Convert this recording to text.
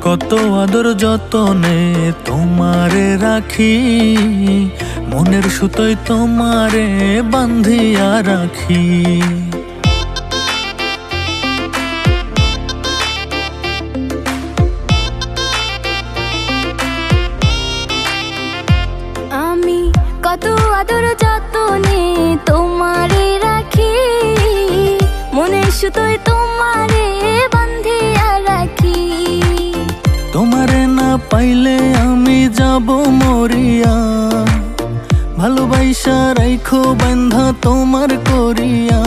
কত আদর যতনে তোমারে রাখি, মনের সুতোয় তোমারে বান্ধিয়া রাখি। আমি কত আদর যতনে তোমারে রাখি, মনের সুতোয় তোমারে বান্ধিয়া রাখি। তোমারে না পাইলে আমি যাব মরিয়া, ভালোবাসা রাইখো বান্ধা তোমার করিয়া।